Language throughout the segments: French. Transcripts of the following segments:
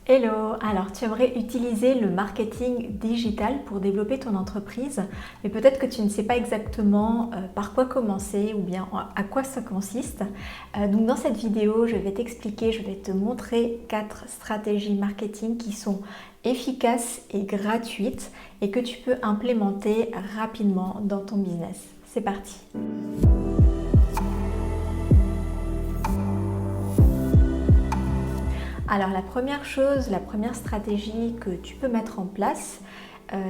Hello! Alors, tu aimerais utiliser le marketing digital pour développer ton entreprise, mais peut-être que tu ne sais pas exactement par quoi commencer ou bien à quoi ça consiste. Donc, dans cette vidéo, je vais t'expliquer, je vais te montrer 4 stratégies marketing qui sont efficaces et gratuites et que tu peux implémenter rapidement dans ton business. C'est parti! Alors la première chose, la première stratégie que tu peux mettre en place,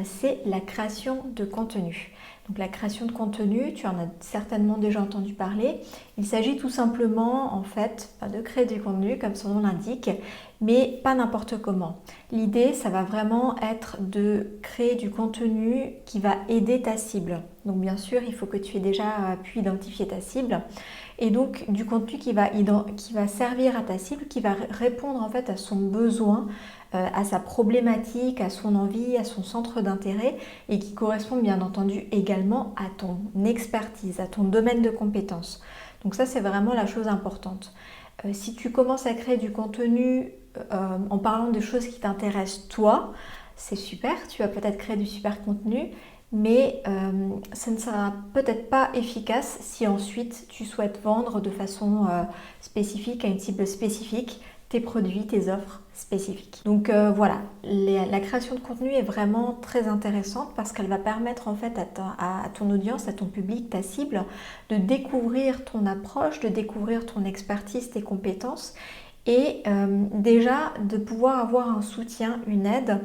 c'est la création de contenu. Donc la création de contenu, tu en as certainement déjà entendu parler. Il s'agit tout simplement en fait de créer du contenu comme son nom l'indique, mais pas n'importe comment. L'idée, ça va vraiment être de créer du contenu qui va aider ta cible. Donc bien sûr, il faut que tu aies déjà pu identifier ta cible. Et donc du contenu qui va servir à ta cible, qui va répondre en fait à son besoin, à sa problématique, à son envie, à son centre d'intérêt et qui correspond bien entendu également à ton expertise, à ton domaine de compétences. Donc ça, c'est vraiment la chose importante. Si tu commences à créer du contenu en parlant de choses qui t'intéressent toi, c'est super, tu vas peut-être créer du super contenu, mais ça ne sera peut-être pas efficace si ensuite tu souhaites vendre de façon spécifique à une cible spécifique tes produits, tes offres spécifiques. Donc voilà, la création de contenu est vraiment très intéressante parce qu'elle va permettre en fait à ton audience, à ton public, ta cible, de découvrir ton approche, de découvrir ton expertise, tes compétences et déjà de pouvoir avoir un soutien, une aide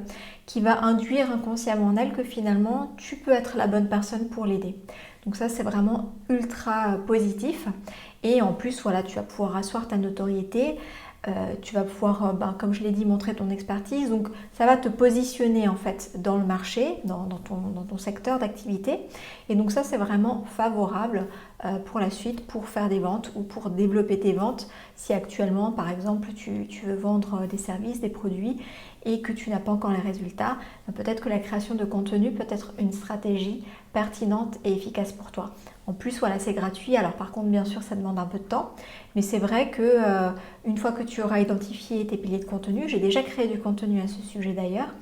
qui va induire inconsciemment en elle que finalement tu peux être la bonne personne pour l'aider. Donc ça, c'est vraiment ultra positif et en plus voilà, tu vas pouvoir asseoir ta notoriété. Tu vas pouvoir, comme je l'ai dit, montrer ton expertise. Donc, ça va te positionner en fait dans le marché, dans ton secteur d'activité. Et donc, ça, c'est vraiment favorable pour la suite, pour faire des ventes ou pour développer tes ventes. Si actuellement, par exemple, tu veux vendre des services, des produits et que tu n'as pas encore les résultats, peut-être que la création de contenu peut être une stratégie pertinente et efficace pour toi. En plus, voilà, c'est gratuit. Alors par contre, bien sûr, ça demande un peu de temps. Mais c'est vrai que une fois que tu auras identifié tes piliers de contenu, j'ai déjà créé du contenu à ce sujet d'ailleurs,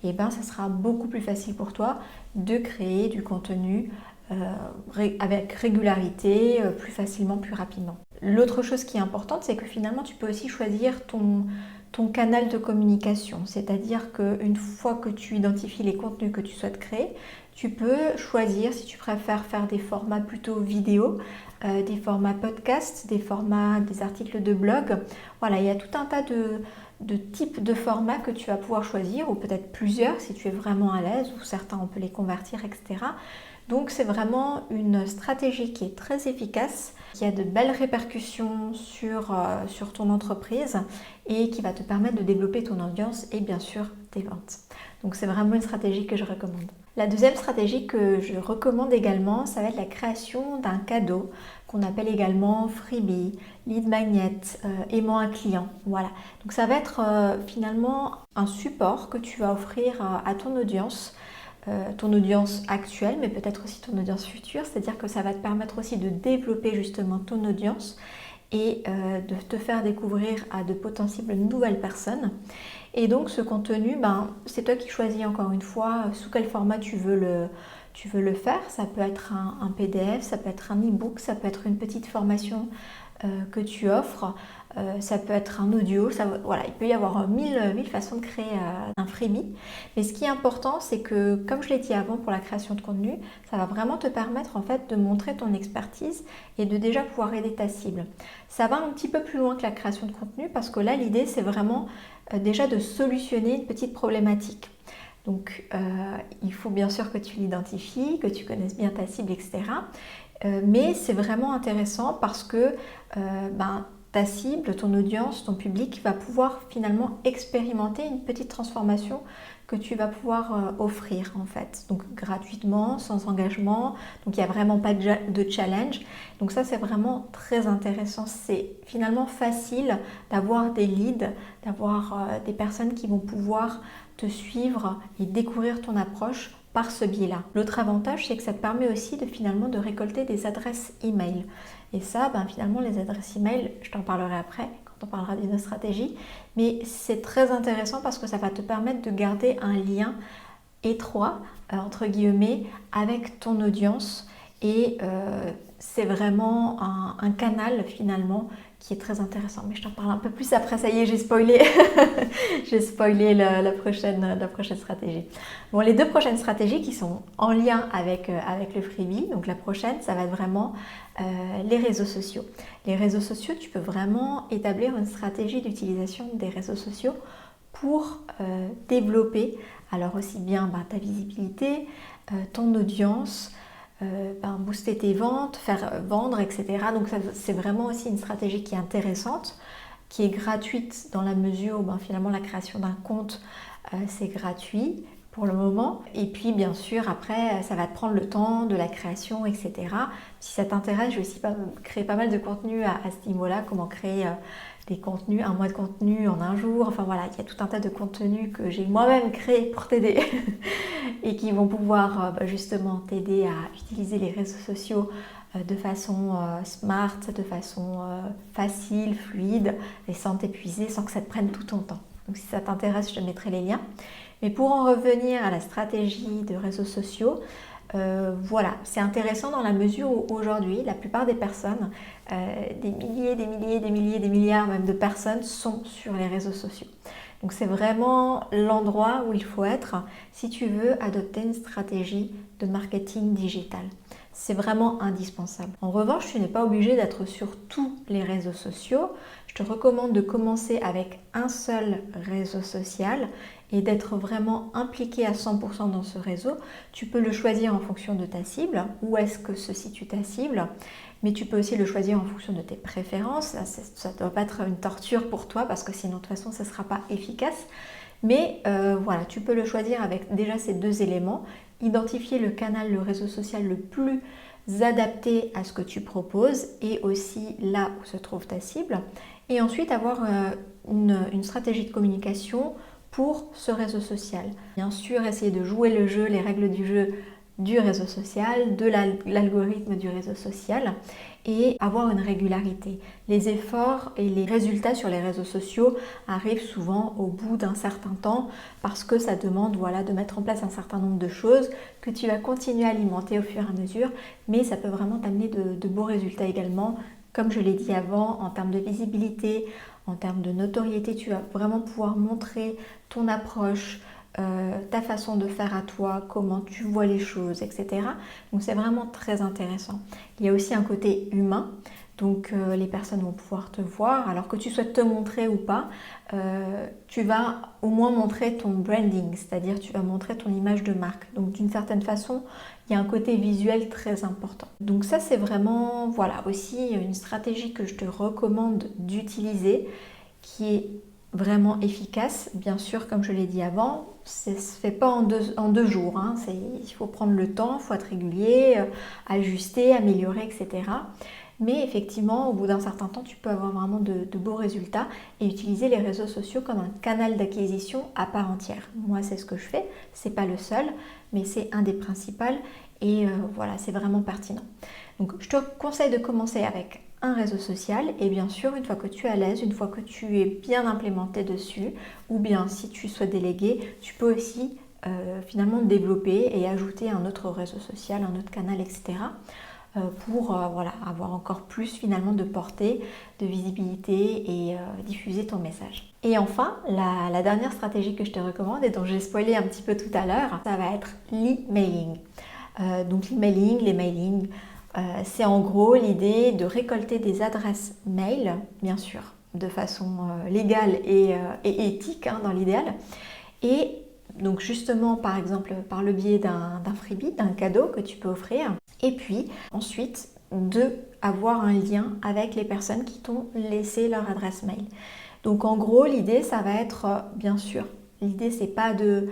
et ben ça sera beaucoup plus facile pour toi de créer du contenu avec régularité, plus facilement, plus rapidement. L'autre chose qui est importante, c'est que finalement, tu peux aussi choisir ton canal de communication. C'est-à-dire qu'une fois que tu identifies les contenus que tu souhaites créer, tu peux choisir si tu préfères faire des formats plutôt vidéo, des formats podcast, des articles de blog. Voilà, il y a tout un tas de types de formats que tu vas pouvoir choisir, ou peut-être plusieurs si tu es vraiment à l'aise, ou certains on peut les convertir, etc. Donc c'est vraiment une stratégie qui est très efficace, qui a de belles répercussions sur ton entreprise et qui va te permettre de développer ton audience et bien sûr tes ventes. Donc c'est vraiment une stratégie que je recommande. La deuxième stratégie que je recommande également, ça va être la création d'un cadeau qu'on appelle également freebie, lead magnet, aimant un client. Voilà. Donc ça va être finalement un support que tu vas offrir à ton audience actuelle, mais peut-être aussi ton audience future. C'est-à-dire que ça va te permettre aussi de développer justement ton audience et de te faire découvrir à de potentielles nouvelles personnes. Et donc ce contenu, c'est toi qui choisis encore une fois sous quel format tu veux le faire. Ça peut être un PDF, ça peut être un e-book, ça peut être une petite formation que tu offres, ça peut être un audio, voilà, il peut y avoir mille façons de créer un freebie. Mais ce qui est important, c'est que, comme je l'ai dit avant pour la création de contenu, ça va vraiment te permettre en fait de montrer ton expertise et de déjà pouvoir aider ta cible. Ça va un petit peu plus loin que la création de contenu parce que là, l'idée, c'est vraiment déjà de solutionner une petite problématique. Donc, il faut bien sûr que tu l'identifies, que tu connaisses bien ta cible, etc. Mais c'est vraiment intéressant parce que ta cible, ton audience, ton public va pouvoir finalement expérimenter une petite transformation que tu vas pouvoir offrir en fait. Donc gratuitement, sans engagement, donc il n'y a vraiment pas de challenge. Donc ça c'est vraiment très intéressant. C'est finalement facile d'avoir des leads, d'avoir des personnes qui vont pouvoir te suivre et découvrir ton approche par ce biais-là. L'autre avantage, c'est que ça te permet aussi finalement de récolter des adresses email. Et ça, finalement, les adresses email, je t'en parlerai après, on parlera d'une autre stratégie, mais c'est très intéressant parce que ça va te permettre de garder un lien étroit, entre guillemets, avec ton audience et c'est vraiment un canal finalement qui est très intéressant. Mais je t'en parle un peu plus après, ça y est, j'ai spoilé, j'ai spoilé la prochaine stratégie. Bon, les deux prochaines stratégies qui sont en lien avec le freebie, donc la prochaine, ça va être vraiment les réseaux sociaux. Les réseaux sociaux, tu peux vraiment établir une stratégie d'utilisation des réseaux sociaux pour développer alors aussi bien ta visibilité, ton audience, booster tes ventes, faire vendre, etc. Donc c'est vraiment aussi une stratégie qui est intéressante, qui est gratuite dans la mesure où finalement la création d'un compte, c'est gratuit pour le moment. Et puis bien sûr après ça va te prendre le temps de la création, etc. Si ça t'intéresse, je vais aussi créer pas mal de contenu à ce niveau-là, comment créer des contenus, un mois de contenu en un jour, enfin voilà, il y a tout un tas de contenus que j'ai moi-même créés pour t'aider et qui vont pouvoir justement t'aider à utiliser les réseaux sociaux de façon smart, de façon facile, fluide et sans t'épuiser, sans que ça te prenne tout ton temps. Donc si ça t'intéresse, je te mettrai les liens. Mais pour en revenir à la stratégie de réseaux sociaux, voilà, c'est intéressant dans la mesure où aujourd'hui, la plupart des personnes, des milliards même de personnes sont sur les réseaux sociaux. Donc c'est vraiment l'endroit où il faut être si tu veux adopter une stratégie de marketing digital. C'est vraiment indispensable. En revanche, tu n'es pas obligé d'être sur tous les réseaux sociaux. Je te recommande de commencer avec un seul réseau social et d'être vraiment impliqué à 100% dans ce réseau. Tu peux le choisir en fonction de ta cible, où est-ce que se situe ta cible, mais tu peux aussi le choisir en fonction de tes préférences. Ça ne doit pas être une torture pour toi parce que sinon de toute façon ça ne sera pas efficace. Mais voilà, tu peux le choisir avec déjà ces deux éléments, identifier le canal, le réseau social le plus adapté à ce que tu proposes et aussi là où se trouve ta cible. Et ensuite avoir une stratégie de communication pour ce réseau social. Bien sûr, essayer de jouer le jeu, les règles du jeu du réseau social, de l'algorithme du réseau social et avoir une régularité. Les efforts et les résultats sur les réseaux sociaux arrivent souvent au bout d'un certain temps parce que ça demande de mettre en place un certain nombre de choses que tu vas continuer à alimenter au fur et à mesure, mais ça peut vraiment t'amener de beaux résultats également. Comme je l'ai dit avant, en termes de visibilité, en termes de notoriété, tu vas vraiment pouvoir montrer ton approche, ta façon de faire à toi, comment tu vois les choses, etc. Donc c'est vraiment très intéressant. Il y a aussi un côté humain, donc les personnes vont pouvoir te voir, alors que tu souhaites te montrer ou pas, tu vas au moins montrer ton branding, c'est-à-dire tu vas montrer ton image de marque. Donc d'une certaine façon, il y a un côté visuel très important. Donc ça c'est vraiment aussi une stratégie que je te recommande d'utiliser, qui est vraiment efficace. Bien sûr, comme je l'ai dit avant, ça ne se fait pas en deux jours. Il faut prendre le temps, il faut être régulier, ajuster, améliorer, etc. Mais effectivement, au bout d'un certain temps, tu peux avoir vraiment de beaux résultats et utiliser les réseaux sociaux comme un canal d'acquisition à part entière. Moi, c'est ce que je fais. C'est pas le seul, mais c'est un des principaux et c'est vraiment pertinent. Donc, je te conseille de commencer avec un réseau social et bien sûr, une fois que tu es à l'aise, une fois que tu es bien implémenté dessus, ou bien si tu souhaites déléguer, tu peux aussi finalement développer et ajouter un autre réseau social, un autre canal, etc. Pour avoir encore plus finalement de portée, de visibilité et diffuser ton message. Et enfin, la dernière stratégie que je te recommande et dont j'ai spoilé un petit peu tout à l'heure, ça va être l'emailing. Donc l'emailing, les mailings, c'est en gros l'idée de récolter des adresses mail, bien sûr, de façon légale et éthique dans l'idéal. Et donc justement, par exemple, par le biais d'un freebie, d'un cadeau que tu peux offrir. Et puis ensuite, avoir un lien avec les personnes qui t'ont laissé leur adresse mail. Donc en gros, l'idée, ça va être, bien sûr, l'idée, c'est pas de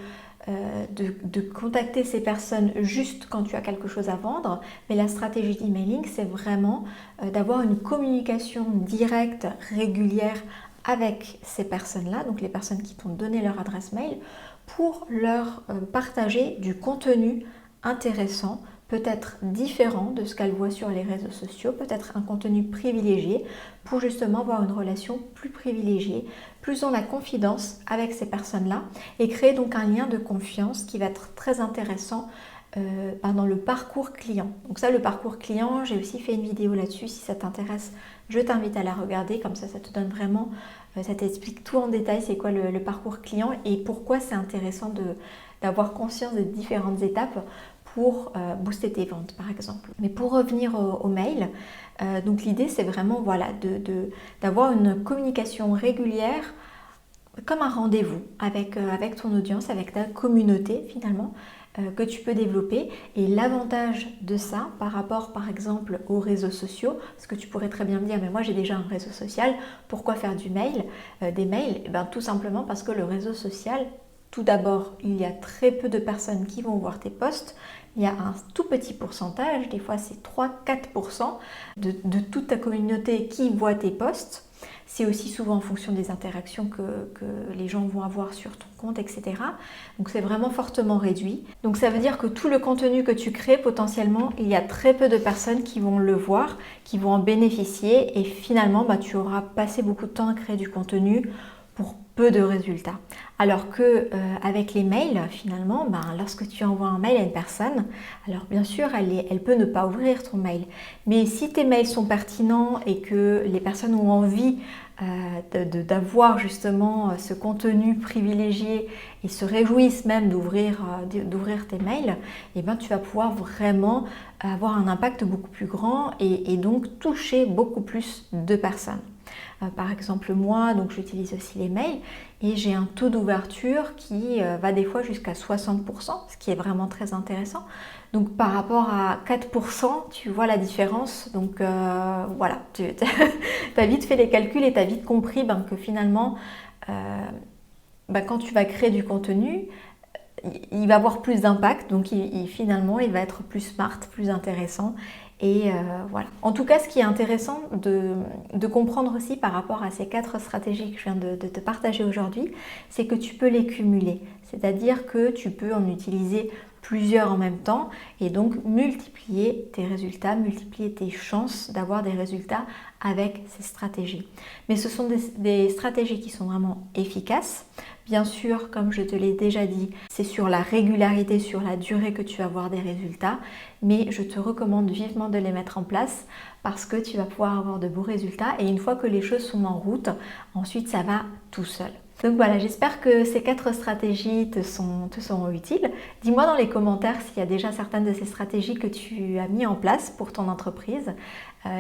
contacter ces personnes juste quand tu as quelque chose à vendre, mais la stratégie d'emailing, c'est vraiment d'avoir une communication directe, régulière avec ces personnes-là, donc les personnes qui t'ont donné leur adresse mail, pour leur partager du contenu intéressant, peut-être différent de ce qu'elle voit sur les réseaux sociaux, peut-être un contenu privilégié pour justement avoir une relation plus privilégiée, plus dans la confidence avec ces personnes-là et créer donc un lien de confiance qui va être très intéressant dans le parcours client. Donc ça, le parcours client, j'ai aussi fait une vidéo là-dessus. Si ça t'intéresse, je t'invite à la regarder. Comme ça te donne vraiment, ça t'explique tout en détail, c'est quoi le parcours client et pourquoi c'est intéressant d'avoir conscience des différentes étapes pour booster tes ventes, par exemple. Mais pour revenir au mail, donc l'idée, c'est vraiment voilà, d'avoir une communication régulière comme un rendez-vous avec ton audience, avec ta communauté finalement, que tu peux développer. Et l'avantage de ça par rapport par exemple aux réseaux sociaux, parce que tu pourrais très bien me dire mais moi j'ai déjà un réseau social, pourquoi faire des mails? Eh bien, tout simplement parce que le réseau social, tout d'abord, il y a très peu de personnes qui vont voir tes posts. Il y a un tout petit pourcentage, des fois c'est 3-4% de toute ta communauté qui voit tes posts. C'est aussi souvent en fonction des interactions que les gens vont avoir sur ton compte, etc. Donc c'est vraiment fortement réduit. Donc ça veut dire que tout le contenu que tu crées, potentiellement, il y a très peu de personnes qui vont le voir, qui vont en bénéficier et finalement, tu auras passé beaucoup de temps à créer du contenu pour peu de résultats. Alors que avec les mails, finalement, lorsque tu envoies un mail à une personne, alors bien sûr, elle peut ne pas ouvrir ton mail. Mais si tes mails sont pertinents et que les personnes ont envie d'avoir justement ce contenu privilégié et se réjouissent même d'ouvrir tes mails, et tu vas pouvoir vraiment avoir un impact beaucoup plus grand et donc toucher beaucoup plus de personnes. Par exemple, moi, donc j'utilise aussi les mails et j'ai un taux d'ouverture qui va des fois jusqu'à 60%, ce qui est vraiment très intéressant. Donc par rapport à 4%, tu vois la différence. Donc voilà, tu as vite fait les calculs et tu as vite compris que finalement, quand tu vas créer du contenu, il va avoir plus d'impact, donc finalement il va être plus smart, plus intéressant. Et voilà. En tout cas, ce qui est intéressant de comprendre aussi par rapport à ces 4 stratégies que je viens de te partager aujourd'hui, c'est que tu peux les cumuler. C'est-à-dire que tu peux en utiliser plusieurs en même temps et donc multiplier tes résultats, multiplier tes chances d'avoir des résultats avec ces stratégies. Mais ce sont des stratégies qui sont vraiment efficaces. Bien sûr, comme je te l'ai déjà dit, c'est sur la régularité, sur la durée que tu vas avoir des résultats, mais je te recommande vivement de les mettre en place parce que tu vas pouvoir avoir de beaux résultats et une fois que les choses sont en route, ensuite ça va tout seul. Donc voilà, j'espère que ces 4 stratégies te seront utiles. Dis-moi dans les commentaires s'il y a déjà certaines de ces stratégies que tu as mis en place pour ton entreprise,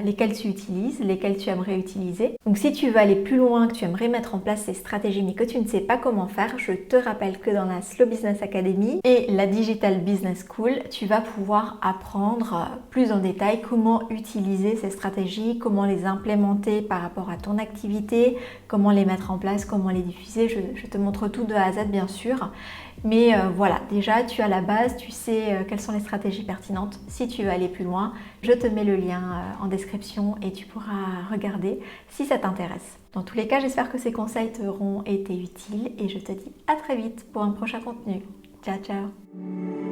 lesquelles tu utilises, lesquelles tu aimerais utiliser. Donc si tu veux aller plus loin, que tu aimerais mettre en place ces stratégies mais que tu ne sais pas comment faire, je te rappelle que dans la Slow Business Academy et la Digital Business School, tu vas pouvoir apprendre plus en détail comment utiliser ces stratégies, comment les implémenter par rapport à ton activité, comment les mettre en place, comment les diffuser. Je te montre tout de A à Z bien sûr. Mais voilà, déjà tu as la base, tu sais quelles sont les stratégies pertinentes. Si tu veux aller plus loin, je te mets le lien en description et tu pourras regarder si ça t'intéresse. Dans tous les cas, j'espère que ces conseils t'auront été utiles et je te dis à très vite pour un prochain contenu. Ciao, ciao!